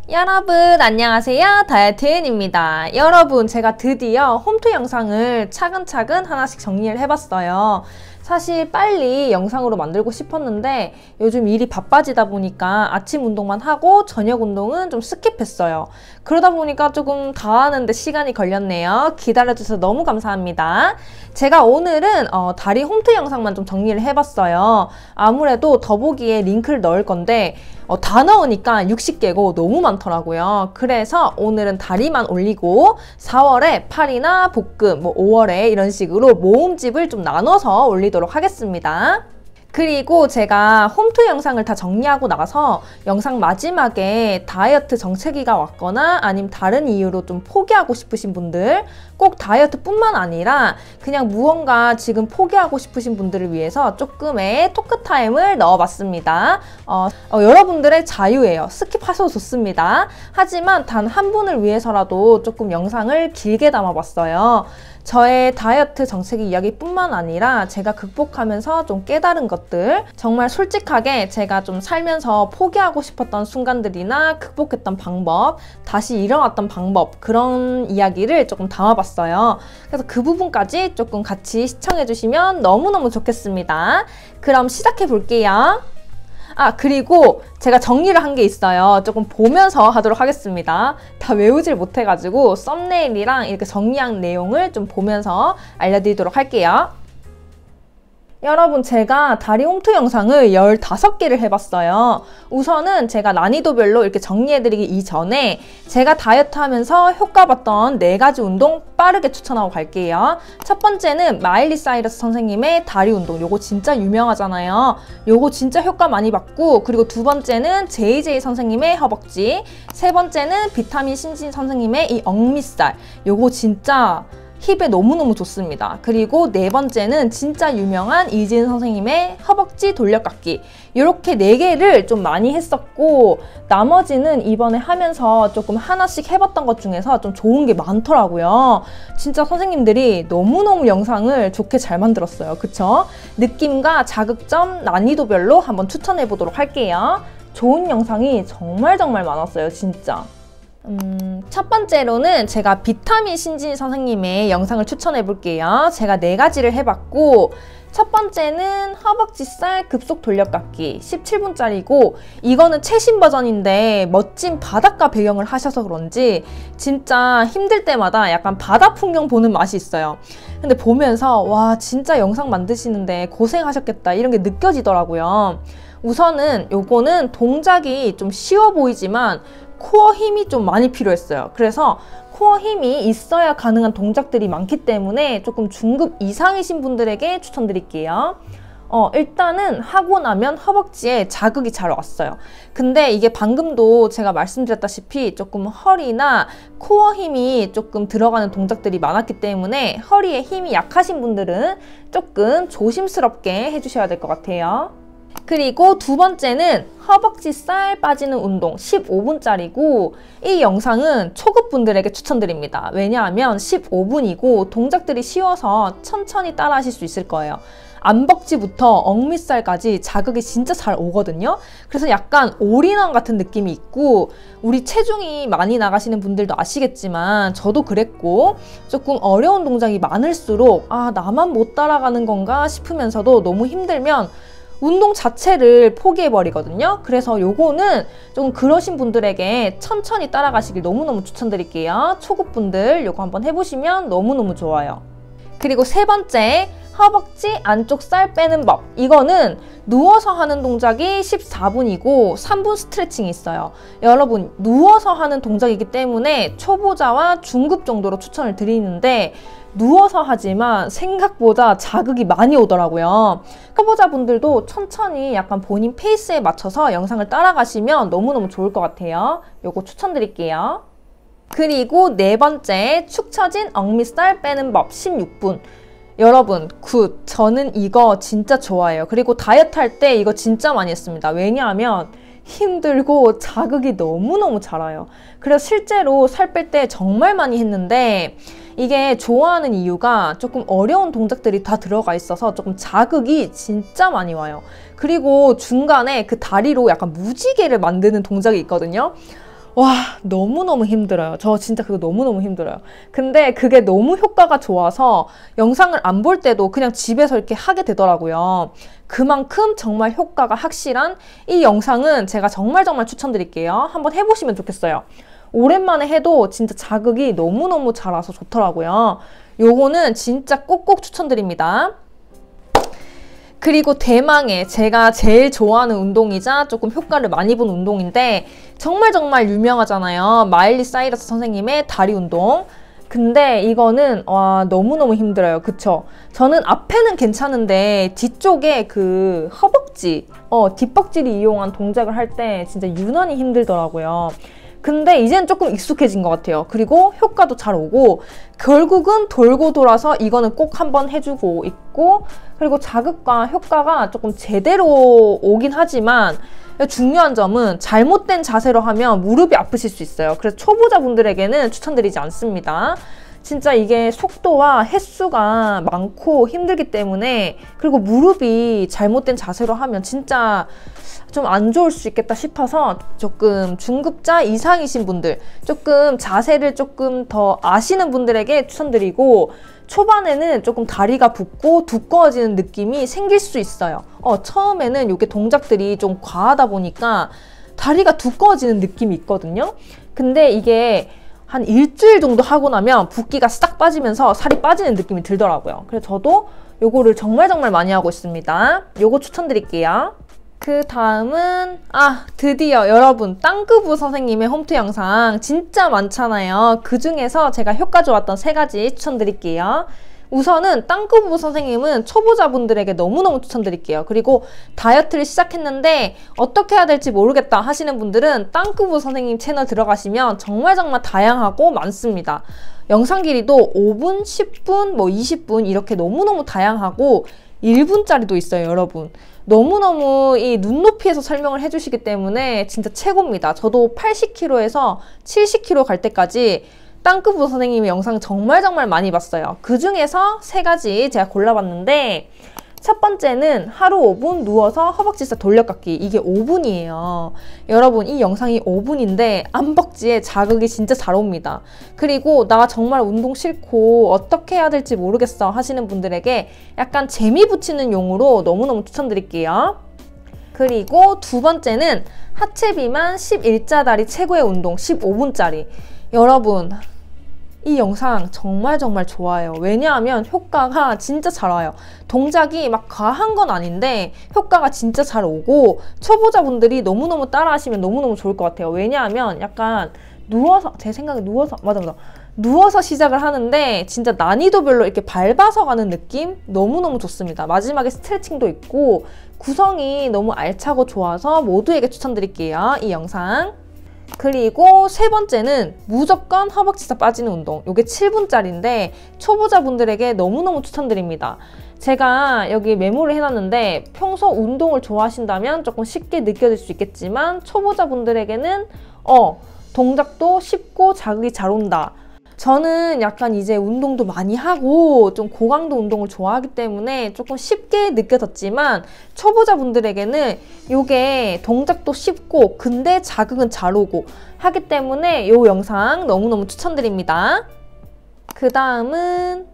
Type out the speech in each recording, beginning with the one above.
여러분 안녕하세요, 다이어트은입니다. 여러분, 제가 드디어 홈투 영상을 차근차근 하나씩 정리를 해봤어요. 사실 빨리 영상으로 만들고 싶었는데 요즘 일이 바빠지다 보니까 아침 운동만 하고 저녁 운동은 좀 스킵했어요. 그러다 보니까 조금 다 하는데 시간이 걸렸네요. 기다려주셔서 너무 감사합니다. 제가 오늘은 다리 홈트 영상만 좀 정리를 해봤어요. 아무래도 더보기에 링크를 넣을 건데 다 넣으니까 60개고 너무 많더라고요. 그래서 오늘은 다리만 올리고 4월에 팔이나 복근, 5월에 이런 식으로 모음집을 좀 나눠서 올리도록 하겠습니다. 그리고 제가 홈투 영상을 다 정리하고 나서 영상 마지막에 다이어트 정체기가 왔거나 아니면 다른 이유로 좀 포기하고 싶으신 분들, 꼭 다이어트뿐만 아니라 그냥 무언가 지금 포기하고 싶으신 분들을 위해서 조금의 토크 타임을 넣어봤습니다. 여러분들의 자유예요. 스킵하셔도 좋습니다. 하지만 단 한 분을 위해서라도 조금 영상을 길게 담아봤어요. 저의 다이어트 정체기 이야기뿐만 아니라 제가 극복하면서 좀 깨달은 것들, 정말 솔직하게 제가 좀 살면서 포기하고 싶었던 순간들이나 극복했던 방법, 다시 일어났던 방법, 그런 이야기를 조금 담아봤어요. 그래서 그 부분까지 조금 같이 시청해주시면 너무너무 좋겠습니다. 그럼 시작해 볼게요. 그리고 제가 정리를 한 게 있어요. 조금 보면서 하도록 하겠습니다. 다 외우질 못해가지고 썸네일이랑 이렇게 정리한 내용을 좀 보면서 알려드리도록 할게요. 여러분, 제가 다리 홈트 영상을 15개를 해봤어요. 우선은 제가 난이도별로 이렇게 정리해드리기 이전에 제가 다이어트 하면서 효과 봤던 4가지 운동 빠르게 추천하고 갈게요. 첫 번째는 마일리 사이러스 선생님의 다리 운동. 요거 진짜 유명하잖아요. 요거 진짜 효과 많이 봤고, 그리고 두 번째는 JJ 선생님의 허벅지, 세 번째는 비타민 신진 선생님의 이 억밑살. 요거 진짜 힙에 너무너무 좋습니다. 그리고 네 번째는 진짜 유명한 이지은 선생님의 허벅지 돌려깎기. 이렇게 4개를 좀 많이 했었고, 나머지는 이번에 하면서 조금 하나씩 해봤던 것 중에서 좀 좋은 게 많더라고요. 진짜 선생님들이 너무너무 영상을 좋게 잘 만들었어요. 그쵸? 느낌과 자극점, 난이도별로 한번 추천해보도록 할게요. 좋은 영상이 정말 많았어요, 진짜. 첫 번째로는 제가 비타민 신진 선생님의 영상을 추천해 볼게요. 제가 4가지를 해봤고, 첫 번째는 허벅지살 급속 돌려깎기 17분짜리고, 이거는 최신 버전인데 멋진 바닷가 배경을 하셔서 그런지 진짜 힘들 때마다 약간 바다 풍경 보는 맛이 있어요. 근데 보면서 와, 진짜 영상 만드시는데 고생하셨겠다 이런 게 느껴지더라고요. 우선은 요거는 동작이 좀 쉬워 보이지만 코어 힘이 좀 많이 필요했어요. 그래서 코어 힘이 있어야 가능한 동작들이 많기 때문에 조금 중급 이상이신 분들에게 추천드릴게요. 일단은 하고 나면 허벅지에 자극이 잘 왔어요. 근데 이게 방금도 제가 말씀드렸다시피 조금 허리나 코어 힘이 조금 들어가는 동작들이 많았기 때문에 허리에 힘이 약하신 분들은 조금 조심스럽게 해주셔야 될 것 같아요. 그리고 두 번째는 허벅지살 빠지는 운동 15분짜리고, 이 영상은 초급분들에게 추천드립니다. 왜냐하면 15분이고 동작들이 쉬워서 천천히 따라 하실 수 있을 거예요. 안벅지부터 억밑살까지 자극이 진짜 잘 오거든요. 그래서 약간 올인원 같은 느낌이 있고, 우리 체중이 많이 나가시는 분들도 아시겠지만 저도 그랬고, 조금 어려운 동작이 많을수록 나만 못 따라가는 건가 싶으면서도 너무 힘들면 운동 자체를 포기해버리거든요. 그래서 요거는 조금 그러신 분들에게 천천히 따라가시길 너무너무 추천드릴게요. 초급분들 요거 한번 해보시면 너무너무 좋아요. 그리고 세 번째, 허벅지 안쪽 살 빼는 법. 이거는 누워서 하는 동작이 14분이고 3분 스트레칭이 있어요. 여러분, 누워서 하는 동작이기 때문에 초보자와 중급 정도로 추천을 드리는데, 누워서 하지만 생각보다 자극이 많이 오더라고요. 초보자분들도 천천히 약간 본인 페이스에 맞춰서 영상을 따라가시면 너무너무 좋을 것 같아요. 요거 추천드릴게요. 그리고 네 번째, 축 처진 억밑살 빼는 법 16분. 여러분, 굿! 저는 이거 진짜 좋아해요. 그리고 다이어트 할 때 이거 진짜 많이 했습니다. 왜냐하면 힘들고 자극이 너무너무 잘 와요. 그래서 실제로 살 뺄 때 정말 많이 했는데, 이게 좋아하는 이유가 조금 어려운 동작들이 다 들어가 있어서 조금 자극이 진짜 많이 와요. 그리고 중간에 그 다리로 약간 무지개를 만드는 동작이 있거든요. 와, 너무너무 힘들어요. 저 진짜 그거 너무너무 힘들어요. 근데 그게 너무 효과가 좋아서 영상을 안 볼 때도 그냥 집에서 이렇게 하게 되더라고요. 그만큼 정말 효과가 확실한 이 영상은 제가 정말 추천드릴게요. 한번 해보시면 좋겠어요. 오랜만에 해도 진짜 자극이 너무너무 잘 와서 좋더라고요. 요거는 진짜 꼭꼭 추천드립니다. 그리고 대망의 제가 제일 좋아하는 운동이자 조금 효과를 많이 본 운동인데 정말 유명하잖아요. 마일리 사이러스 선생님의 다리 운동. 근데 이거는 와 너무너무 힘들어요. 그쵸? 저는 앞에는 괜찮은데 뒤쪽에 그 허벅지, 뒷벅지를 이용한 동작을 할 때 진짜 유난히 힘들더라고요. 근데 이제는 조금 익숙해진 것 같아요. 그리고 효과도 잘 오고 결국은 돌고 돌아서 이거는 꼭 한번 해주고 있고 그리고 자극과 효과가 조금 제대로 오긴 하지만 중요한 점은 잘못된 자세로 하면 무릎이 아프실 수 있어요. 그래서 초보자분들에게는 추천드리지 않습니다. 진짜 이게 속도와 횟수가 많고 힘들기 때문에 그리고 무릎이 잘못된 자세로 하면 진짜 좀 안 좋을 수 있겠다 싶어서 조금 중급자 이상이신 분들 조금 자세를 조금 더 아시는 분들에게 추천드리고 초반에는 조금 다리가 붓고 두꺼워지는 느낌이 생길 수 있어요. 처음에는 이게 동작들이 좀 과하다 보니까 다리가 두꺼워지는 느낌이 있거든요. 근데 이게 한 일주일 정도 하고 나면 붓기가 싹 빠지면서 살이 빠지는 느낌이 들더라고요. 그래서 저도 요거를 정말 많이 하고 있습니다. 요거 추천드릴게요. 그 다음은 드디어 여러분 땅끄부 선생님의 홈트 영상 진짜 많잖아요. 그 중에서 제가 효과 좋았던 3가지 추천드릴게요. 우선은 땅끄부 선생님은 초보자분들에게 너무너무 추천드릴게요. 그리고 다이어트를 시작했는데 어떻게 해야 될지 모르겠다 하시는 분들은 땅끄부 선생님 채널 들어가시면 정말 다양하고 많습니다. 영상 길이도 5분, 10분, 20분 이렇게 너무너무 다양하고 1분짜리도 있어요, 여러분. 너무너무 이 눈높이에서 설명을 해주시기 때문에 진짜 최고입니다. 저도 80kg에서 70kg 갈 때까지 땅끄부 선생님의 영상 정말 많이 봤어요. 그 중에서 3가지 제가 골라봤는데 첫 번째는 하루 5분 누워서 허벅지에서 돌려깎기. 이게 5분이에요. 여러분 이 영상이 5분인데 안벅지에 자극이 진짜 잘 옵니다. 그리고 나 정말 운동 싫고 어떻게 해야 될지 모르겠어 하시는 분들에게 약간 재미 붙이는 용으로 너무너무 추천드릴게요. 그리고 두 번째는 하체 비만 11자 다리 최고의 운동 15분짜리. 여러분 이 영상 정말 좋아요. 왜냐하면 효과가 진짜 잘 와요. 동작이 막 과한 건 아닌데 효과가 진짜 잘 오고 초보자분들이 너무너무 따라하시면 너무너무 좋을 것 같아요. 왜냐하면 약간 누워서 제 생각에 누워서 시작을 하는데 진짜 난이도별로 이렇게 밟아서 가는 느낌 너무너무 좋습니다. 마지막에 스트레칭도 있고 구성이 너무 알차고 좋아서 모두에게 추천드릴게요. 이 영상. 그리고 세 번째는 무조건 허벅지에서 빠지는 운동. 이게 7분짜리인데 초보자분들에게 너무너무 추천드립니다. 제가 여기 메모를 해놨는데 평소 운동을 좋아하신다면 조금 쉽게 느껴질 수 있겠지만 초보자분들에게는 동작도 쉽고 자극이 잘 온다. 저는 약간 이제 운동도 많이 하고 좀 고강도 운동을 좋아하기 때문에 조금 쉽게 느껴졌지만 초보자분들에게는 이게 동작도 쉽고 근데 자극은 잘 오고 하기 때문에 이 영상 너무너무 추천드립니다. 그 다음은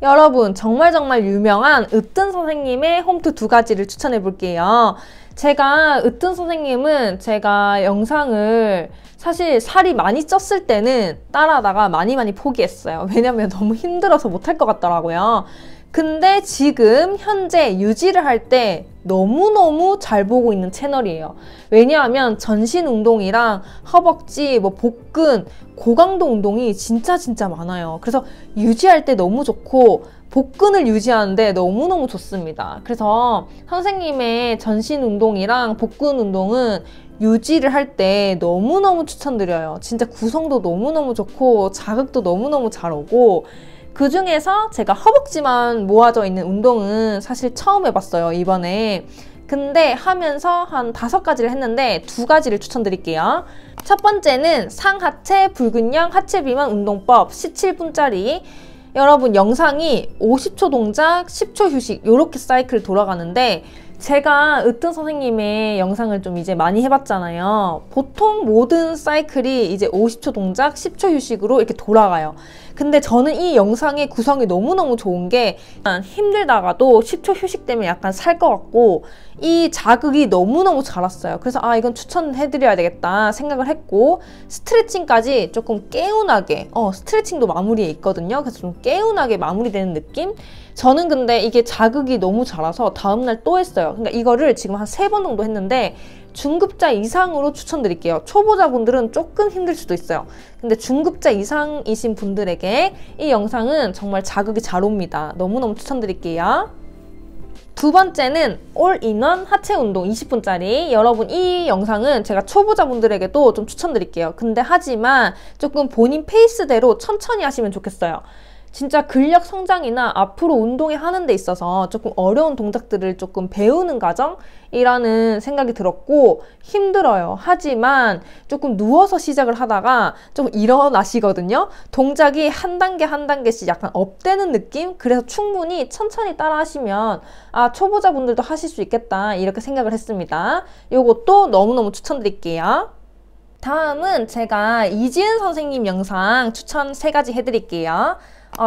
여러분 정말 유명한 으뜸 선생님의 홈트 2가지를 추천해 볼게요. 제가 으뜸 선생님은 제가 영상을 사실 살이 많이 쪘을 때는 따라하다가 많이 포기했어요. 왜냐면 너무 힘들어서 못할 것 같더라고요. 근데 지금 현재 유지를 할 때 너무너무 잘 보고 있는 채널이에요. 왜냐하면 전신 운동이랑 허벅지, 복근, 고강도 운동이 진짜 많아요. 그래서 유지할 때 너무 좋고 복근을 유지하는데 너무너무 좋습니다. 그래서 선생님의 전신 운동이랑 복근 운동은 유지를 할 때 너무너무 추천드려요. 진짜 구성도 너무너무 좋고 자극도 너무너무 잘 오고 그 중에서 제가 허벅지만 모아져 있는 운동은 사실 처음 해봤어요, 이번에. 근데 하면서 한 5가지를 했는데 2가지를 추천드릴게요. 첫 번째는 상하체 불근형 하체 비만 운동법 17분짜리. 여러분 영상이 50초 동작, 10초 휴식 이렇게 사이클 돌아가는데 제가 으뜸 선생님의 영상을 좀 이제 많이 해봤잖아요. 보통 모든 사이클이 이제 50초 동작, 10초 휴식으로 이렇게 돌아가요. 근데 저는 이 영상의 구성이 너무너무 좋은 게 힘들다가도 10초 휴식 때문에 약간 살 것 같고 이 자극이 너무너무 잘 왔어요. 그래서 아 이건 추천해드려야 되겠다 생각을 했고 스트레칭까지 조금 개운하게 스트레칭도 마무리에 있거든요. 그래서 좀 개운하게 마무리되는 느낌? 저는 근데 이게 자극이 너무 잘 와서 다음날 또 했어요. 그러니까 이거를 지금 한 3번 정도 했는데 중급자 이상으로 추천드릴게요. 초보자분들은 조금 힘들 수도 있어요. 근데 중급자 이상이신 분들에게 이 영상은 정말 자극이 잘 옵니다. 너무너무 추천드릴게요. 두 번째는 올인원 하체 운동 20분짜리. 여러분 이 영상은 제가 초보자분들에게도 좀 추천드릴게요. 근데 하지만 조금 본인 페이스대로 천천히 하시면 좋겠어요. 진짜 근력 성장이나 앞으로 운동에 하는 데 있어서 조금 어려운 동작들을 조금 배우는 과정이라는 생각이 들었고 힘들어요. 하지만 조금 누워서 시작을 하다가 좀 일어나시거든요. 동작이 한 단계 한 단계씩 약간 업되는 느낌? 그래서 충분히 천천히 따라 하시면 아 초보자분들도 하실 수 있겠다 이렇게 생각을 했습니다. 요것도 너무너무 추천드릴게요. 다음은 제가 이지은 선생님 영상 추천 3가지 해드릴게요.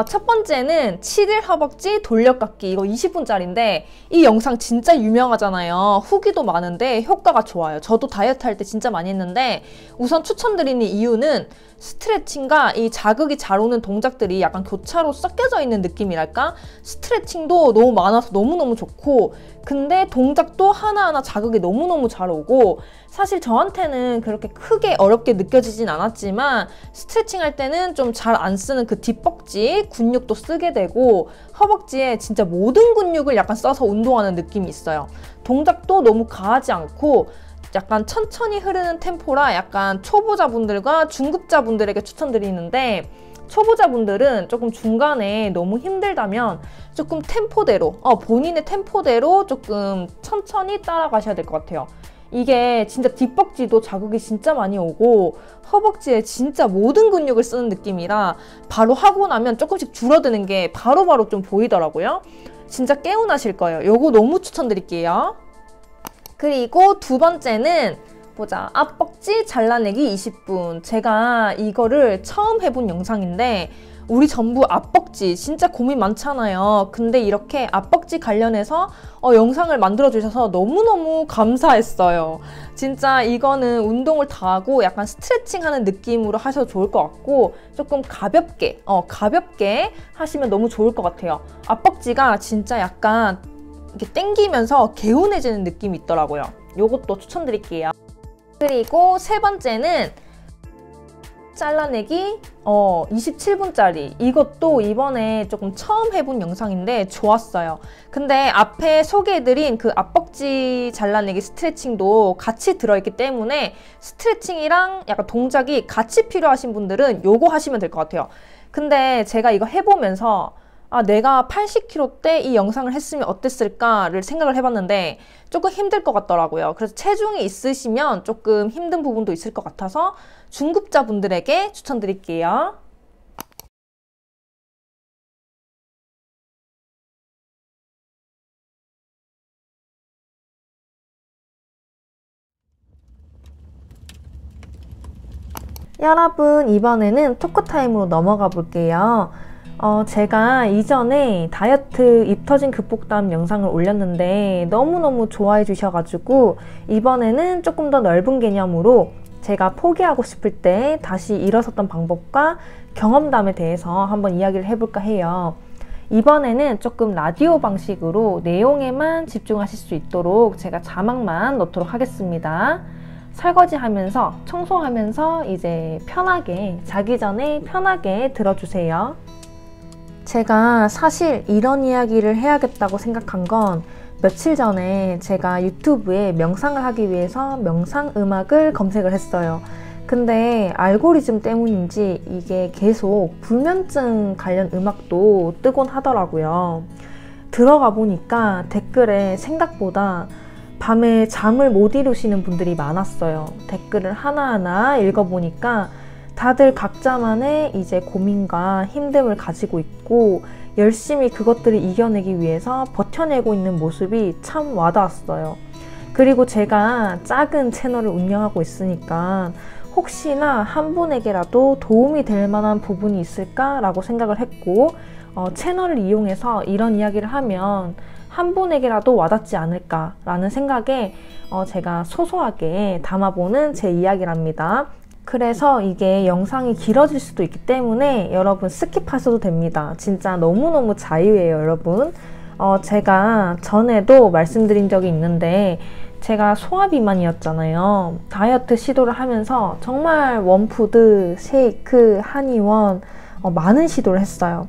첫 번째는 7일 허벅지 돌려깎기. 이거 20분짜리인데 이 영상 진짜 유명하잖아요. 후기도 많은데 효과가 좋아요. 저도 다이어트 할 때 진짜 많이 했는데 우선 추천드리는 이유는 스트레칭과 이 자극이 잘 오는 동작들이 약간 교차로 섞여져 있는 느낌이랄까? 스트레칭도 너무 많아서 너무너무 좋고 근데 동작도 하나하나 자극이 너무너무 잘 오고 사실 저한테는 그렇게 크게 어렵게 느껴지진 않았지만 스트레칭 할 때는 좀 잘 안 쓰는 그 뒷벅지 근육도 쓰게 되고 허벅지에 진짜 모든 근육을 약간 써서 운동하는 느낌이 있어요. 동작도 너무 과하지 않고 약간 천천히 흐르는 템포라 약간 초보자분들과 중급자분들에게 추천드리는데 초보자분들은 조금 중간에 너무 힘들다면 조금 템포대로 본인의 템포대로 조금 천천히 따라가셔야 될 것 같아요. 이게 진짜 뒷벅지도 자극이 진짜 많이 오고 허벅지에 진짜 모든 근육을 쓰는 느낌이라 바로 하고 나면 조금씩 줄어드는 게 바로바로 좀 보이더라고요. 진짜 개운하실 거예요. 요거 너무 추천드릴게요. 그리고 두 번째는 보자. 앞벅지 잘라내기 20분. 제가 이거를 처음 해본 영상인데 우리 전부 앞벅지 진짜 고민 많잖아요. 근데 이렇게 앞벅지 관련해서 영상을 만들어 주셔서 너무너무 감사했어요. 진짜 이거는 운동을 다 하고 약간 스트레칭 하는 느낌으로 하셔도 좋을 것 같고 조금 가볍게 하시면 너무 좋을 것 같아요. 앞벅지가 진짜 약간 이렇게 당기면서 개운해지는 느낌이 있더라고요. 요것도 추천드릴게요. 그리고 세 번째는 잘라내기 27분짜리. 이것도 이번에 조금 처음 해본 영상인데 좋았어요. 근데 앞에 소개해드린 그 앞벅지 잘라내기 스트레칭도 같이 들어있기 때문에 스트레칭이랑 약간 동작이 같이 필요하신 분들은 요거 하시면 될 것 같아요. 근데 제가 이거 해보면서 아, 내가 80kg 때 이 영상을 했으면 어땠을까를 생각을 해봤는데 조금 힘들 것 같더라고요. 그래서 체중이 있으시면 조금 힘든 부분도 있을 것 같아서 중급자분들에게 추천드릴게요. 여러분, 이번에는 토크타임으로 넘어가 볼게요. 제가 이전에 다이어트 입 터진 극복담 영상을 올렸는데 너무너무 좋아해 주셔가지고 이번에는 조금 더 넓은 개념으로 제가 포기하고 싶을 때 다시 일어섰던 방법과 경험담에 대해서 한번 이야기를 해볼까 해요. 이번에는 조금 라디오 방식으로 내용에만 집중하실 수 있도록 제가 자막만 넣도록 하겠습니다. 설거지하면서 청소하면서 이제 편하게 자기 전에 편하게 들어주세요. 제가 사실 이런 이야기를 해야겠다고 생각한 건 며칠 전에 제가 유튜브에 명상을 하기 위해서 명상 음악을 검색을 했어요. 근데 알고리즘 때문인지 이게 계속 불면증 관련 음악도 뜨곤 하더라고요. 들어가 보니까 댓글에 생각보다 밤에 잠을 못 이루시는 분들이 많았어요. 댓글을 하나하나 읽어보니까 다들 각자만의 이제 고민과 힘듦을 가지고 있고 열심히 그것들을 이겨내기 위해서 버텨내고 있는 모습이 참 와닿았어요. 그리고 제가 작은 채널을 운영하고 있으니까 혹시나 한 분에게라도 도움이 될 만한 부분이 있을까라고 생각을 했고, 채널을 이용해서 이런 이야기를 하면 한 분에게라도 와닿지 않을까라는 생각에 제가 소소하게 담아보는 제 이야기랍니다. 그래서 이게 영상이 길어질 수도 있기 때문에 여러분 스킵하셔도 됩니다. 진짜 너무너무 자유예요, 여러분. 제가 전에도 말씀드린 적이 있는데 제가 소화비만이었잖아요. 다이어트 시도를 하면서 정말 원푸드, 쉐이크, 한의원 많은 시도를 했어요.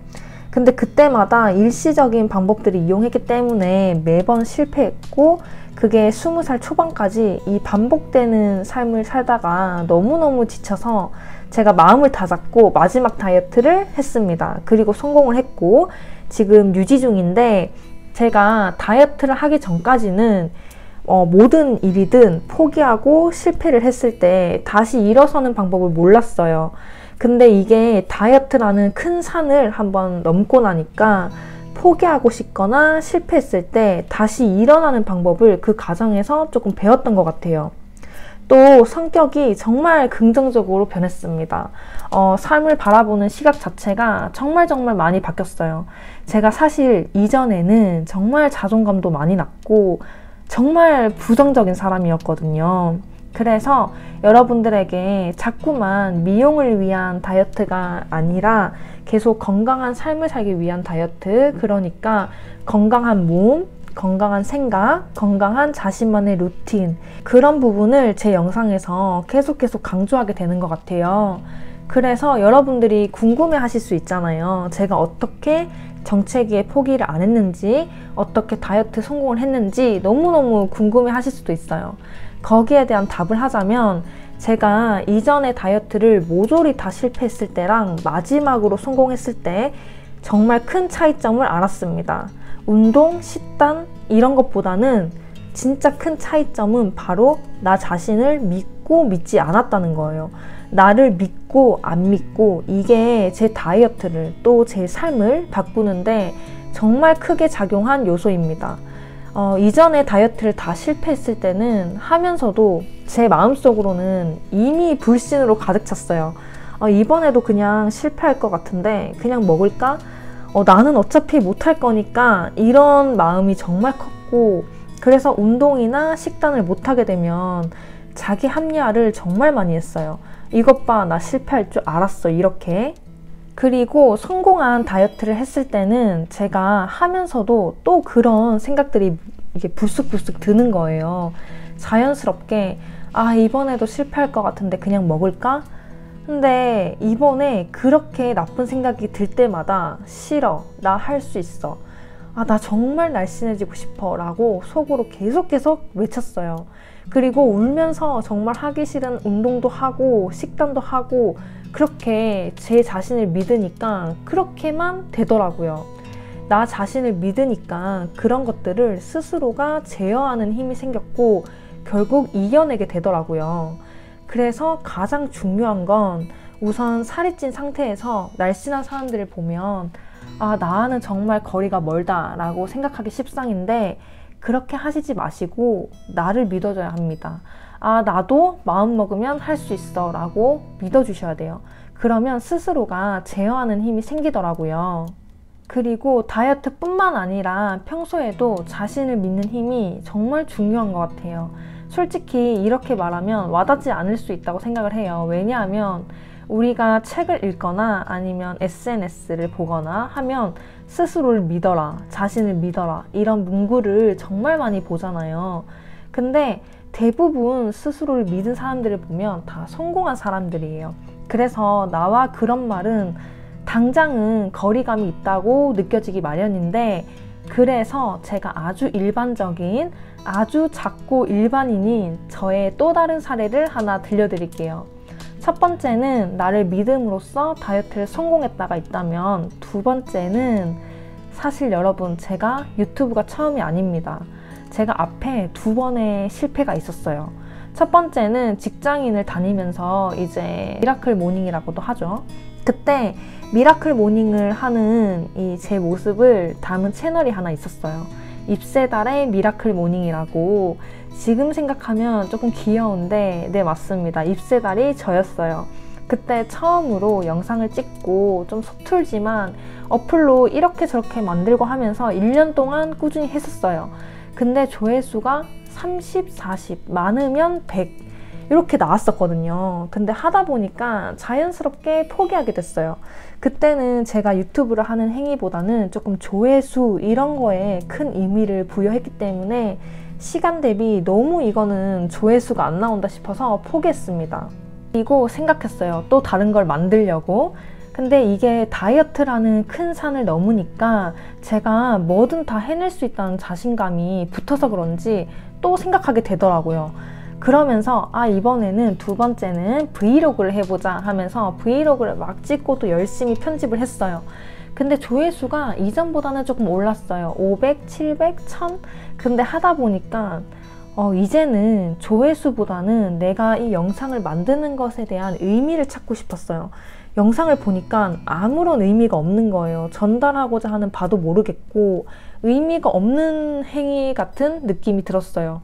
근데 그때마다 일시적인 방법들을 이용했기 때문에 매번 실패했고, 그게 20살 초반까지 이 반복되는 삶을 살다가 너무너무 지쳐서 제가 마음을 다잡고 마지막 다이어트를 했습니다. 그리고 성공을 했고 지금 유지 중인데, 제가 다이어트를 하기 전까지는 모든 일이든 포기하고 실패를 했을 때 다시 일어서는 방법을 몰랐어요. 근데 이게 다이어트라는 큰 산을 한번 넘고 나니까 포기하고 싶거나 실패했을 때 다시 일어나는 방법을 그 과정에서 조금 배웠던 것 같아요. 또 성격이 정말 긍정적으로 변했습니다. 삶을 바라보는 시각 자체가 정말 많이 바뀌었어요. 제가 사실 이전에는 정말 자존감도 많이 낮고 정말 부정적인 사람이었거든요. 그래서 여러분들에게 자꾸만 미용을 위한 다이어트가 아니라 계속 건강한 삶을 살기 위한 다이어트, 그러니까 건강한 몸, 건강한 생각, 건강한 자신만의 루틴, 그런 부분을 제 영상에서 계속 강조하게 되는 것 같아요. 그래서 여러분들이 궁금해 하실 수 있잖아요. 제가 어떻게 정체기에 포기를 안 했는지, 어떻게 다이어트 성공을 했는지 너무너무 궁금해 하실 수도 있어요. 거기에 대한 답을 하자면, 제가 이전에 다이어트를 모조리 다 실패했을 때랑 마지막으로 성공했을 때 정말 큰 차이점을 알았습니다. 운동, 식단 이런 것보다는 진짜 큰 차이점은 바로 나 자신을 믿고 믿지 않았다는 거예요. 나를 믿고 안 믿고, 이게 제 다이어트를 또 제 삶을 바꾸는데 정말 크게 작용한 요소입니다. 이전에 다이어트를 다 실패했을 때는 하면서도 제 마음속으로는 이미 불신으로 가득 찼어요. 이번에도 그냥 실패할 것 같은데 그냥 먹을까? 나는 어차피 못할 거니까, 이런 마음이 정말 컸고, 그래서 운동이나 식단을 못하게 되면 자기 합리화를 정말 많이 했어요. 이것 봐, 나 실패할 줄 알았어, 이렇게. 그리고 성공한 다이어트를 했을 때는 제가 하면서도 또 그런 생각들이 이게 불쑥 드는 거예요. 자연스럽게 이번에도 실패할 것 같은데 그냥 먹을까? 근데 이번에 그렇게 나쁜 생각이 들 때마다 싫어, 나 할 수 있어, 나 정말 날씬해지고 싶어 라고 속으로 계속 외쳤어요. 그리고 울면서 정말 하기 싫은 운동도 하고 식단도 하고, 그렇게 제 자신을 믿으니까 그렇게만 되더라고요. 나 자신을 믿으니까 그런 것들을 스스로가 제어하는 힘이 생겼고 결국 이겨내게 되더라고요. 그래서 가장 중요한 건 우선 살이 찐 상태에서 날씬한 사람들을 보면 나와는 정말 거리가 멀다 라고 생각하기 십상인데, 그렇게 하시지 마시고 나를 믿어줘야 합니다. 나도 마음 먹으면 할 수 있어 라고 믿어주셔야 돼요. 그러면 스스로가 제어하는 힘이 생기더라고요. 그리고 다이어트뿐만 아니라 평소에도 자신을 믿는 힘이 정말 중요한 것 같아요. 솔직히 이렇게 말하면 와닿지 않을 수 있다고 생각을 해요. 왜냐하면 우리가 책을 읽거나 아니면 SNS를 보거나 하면 스스로를 믿어라, 자신을 믿어라, 이런 문구를 정말 많이 보잖아요. 근데 대부분 스스로를 믿은 사람들을 보면 다 성공한 사람들이에요. 그래서 나와 그런 말은 당장은 거리감이 있다고 느껴지기 마련인데, 그래서 제가 아주 일반적인, 아주 작고 일반인인 저의 또 다른 사례를 하나 들려드릴게요. 첫 번째는 나를 믿음으로써 다이어트를 성공했다가 있다면, 두 번째는 사실 여러분, 제가 유튜브가 처음이 아닙니다. 제가 앞에 2번의 실패가 있었어요. 첫 번째는 직장인을 다니면서 이제 미라클 모닝이라고도 하죠. 그때 미라클 모닝을 하는 이 제 모습을 담은 채널이 하나 있었어요. 잎새달의 미라클 모닝이라고. 지금 생각하면 조금 귀여운데 네, 맞습니다. 잎새달이 저였어요. 그때 처음으로 영상을 찍고 좀 서툴지만 어플로 이렇게 저렇게 만들고 하면서 1년 동안 꾸준히 했었어요. 근데 조회수가 30, 40, 많으면 100 이렇게 나왔었거든요. 근데 하다 보니까 자연스럽게 포기하게 됐어요. 그때는 제가 유튜브를 하는 행위보다는 조금 조회수 이런 거에 큰 의미를 부여했기 때문에 시간 대비 너무 이거는 조회수가 안 나온다 싶어서 포기했습니다. 그리고 생각했어요. 또 다른 걸 만들려고. 근데 이게 다이어트라는 큰 산을 넘으니까 제가 뭐든 다 해낼 수 있다는 자신감이 붙어서 그런지 또 생각하게 되더라고요. 그러면서 이번에는 두 번째는 브이로그를 해보자 하면서 브이로그를 막 찍고 또 열심히 편집을 했어요. 근데 조회수가 이전보다는 조금 올랐어요. 500, 700, 1000? 근데 하다 보니까 이제는 조회수보다는 내가 이 영상을 만드는 것에 대한 의미를 찾고 싶었어요. 영상을 보니까 아무런 의미가 없는 거예요. 전달하고자 하는 바도 모르겠고 의미가 없는 행위 같은 느낌이 들었어요.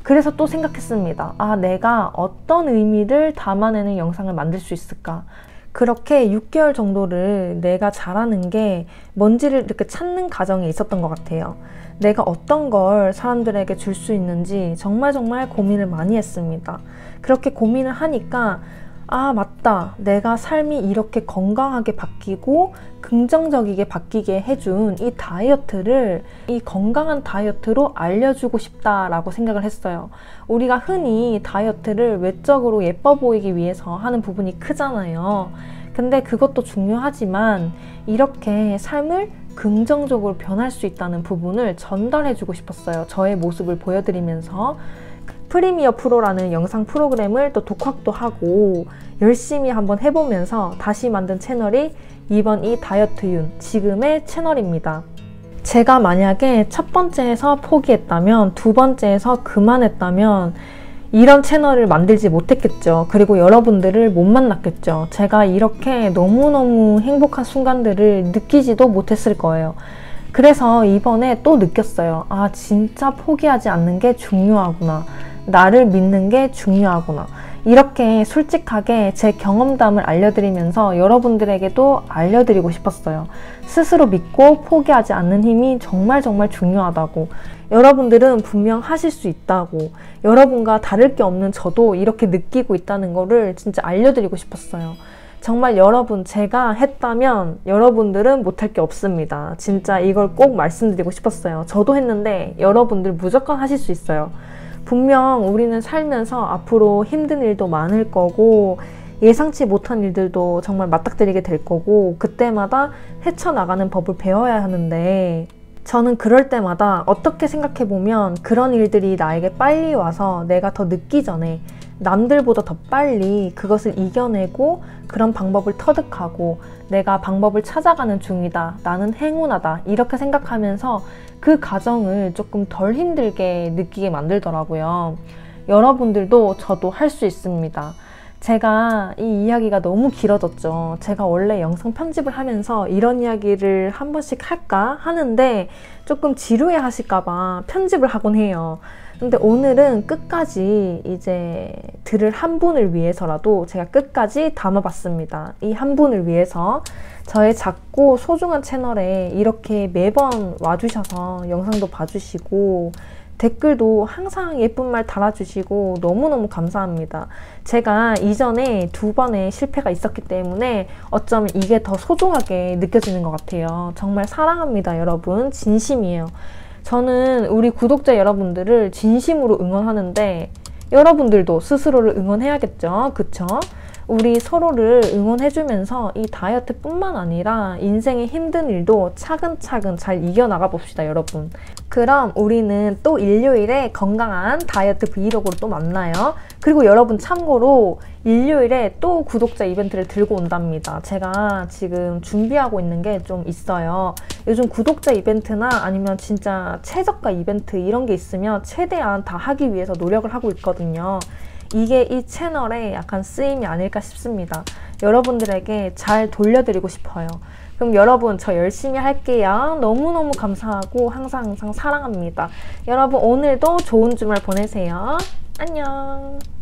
그래서 또 생각했습니다. 내가 어떤 의미를 담아내는 영상을 만들 수 있을까? 그렇게 6개월 정도를 내가 잘하는 게 뭔지를 이렇게 찾는 과정에 있었던 것 같아요. 내가 어떤 걸 사람들에게 줄 수 있는지 정말 고민을 많이 했습니다. 그렇게 고민을 하니까 맞다. 내가 삶이 이렇게 건강하게 바뀌고 긍정적이게 바뀌게 해준 이 다이어트를 이 건강한 다이어트로 알려주고 싶다라고 생각을 했어요. 우리가 흔히 다이어트를 외적으로 예뻐 보이기 위해서 하는 부분이 크잖아요. 근데 그것도 중요하지만 이렇게 삶을 긍정적으로 변할 수 있다는 부분을 전달해주고 싶었어요. 저의 모습을 보여드리면서. 프리미어 프로라는 영상 프로그램을 또 독학도 하고 열심히 한번 해보면서 다시 만든 채널이 이번 이 다이어트윤, 지금의 채널입니다. 제가 만약에 첫 번째에서 포기했다면, 두 번째에서 그만했다면 이런 채널을 만들지 못했겠죠. 그리고 여러분들을 못 만났겠죠. 제가 이렇게 너무너무 행복한 순간들을 느끼지도 못했을 거예요. 그래서 이번에 또 느꼈어요. 진짜 포기하지 않는 게 중요하구나. 나를 믿는 게 중요하구나. 이렇게 솔직하게 제 경험담을 알려드리면서 여러분들에게도 알려드리고 싶었어요. 스스로 믿고 포기하지 않는 힘이 정말 중요하다고. 여러분들은 분명 하실 수 있다고. 여러분과 다를 게 없는 저도 이렇게 느끼고 있다는 거를 진짜 알려드리고 싶었어요. 정말 여러분, 제가 했다면 여러분들은 못할 게 없습니다. 진짜 이걸 꼭 말씀드리고 싶었어요. 저도 했는데 여러분들 무조건 하실 수 있어요. 분명 우리는 살면서 앞으로 힘든 일도 많을 거고 예상치 못한 일들도 정말 맞닥뜨리게 될 거고 그때마다 헤쳐나가는 법을 배워야 하는데 저는 그럴 때마다 어떻게 생각해보면 그런 일들이 나에게 빨리 와서 내가 더 늦기 전에 남들보다 더 빨리 그것을 이겨내고 그런 방법을 터득하고 내가 방법을 찾아가는 중이다. 나는 행운하다. 이렇게 생각하면서 그 과정을 조금 덜 힘들게 느끼게 만들더라고요. 여러분들도 저도 할 수 있습니다. 제가 이 이야기가 너무 길어졌죠. 제가 원래 영상 편집을 하면서 이런 이야기를 한 번씩 할까 하는데 조금 지루해 하실까봐 편집을 하곤 해요. 근데 오늘은 끝까지 이제 들을 한 분을 위해서라도 제가 끝까지 담아봤습니다. 이 한 분을 위해서 저의 작고 소중한 채널에 이렇게 매번 와주셔서 영상도 봐주시고 댓글도 항상 예쁜 말 달아주시고 너무너무 감사합니다. 제가 이전에 2번의 실패가 있었기 때문에 어쩌면 이게 더 소중하게 느껴지는 것 같아요. 정말 사랑합니다, 여러분. 진심이에요. 저는 우리 구독자 여러분들을 진심으로 응원하는데 여러분들도 스스로를 응원해야겠죠? 그쵸? 우리 서로를 응원해주면서 이 다이어트뿐만 아니라 인생의 힘든 일도 차근차근 잘 이겨나가 봅시다, 여러분. 그럼 우리는 또 일요일에 건강한 다이어트 브이로그로 또 만나요. 그리고 여러분 참고로 일요일에 또 구독자 이벤트를 들고 온답니다. 제가 지금 준비하고 있는 게 좀 있어요. 요즘 구독자 이벤트나 아니면 진짜 최저가 이벤트 이런 게 있으면 최대한 다 하기 위해서 노력을 하고 있거든요. 이게 이 채널에 약간 쓰임이 아닐까 싶습니다. 여러분들에게 잘 돌려드리고 싶어요. 그럼 여러분 저 열심히 할게요. 너무너무 감사하고 항상 사랑합니다. 여러분 오늘도 좋은 주말 보내세요. 안녕.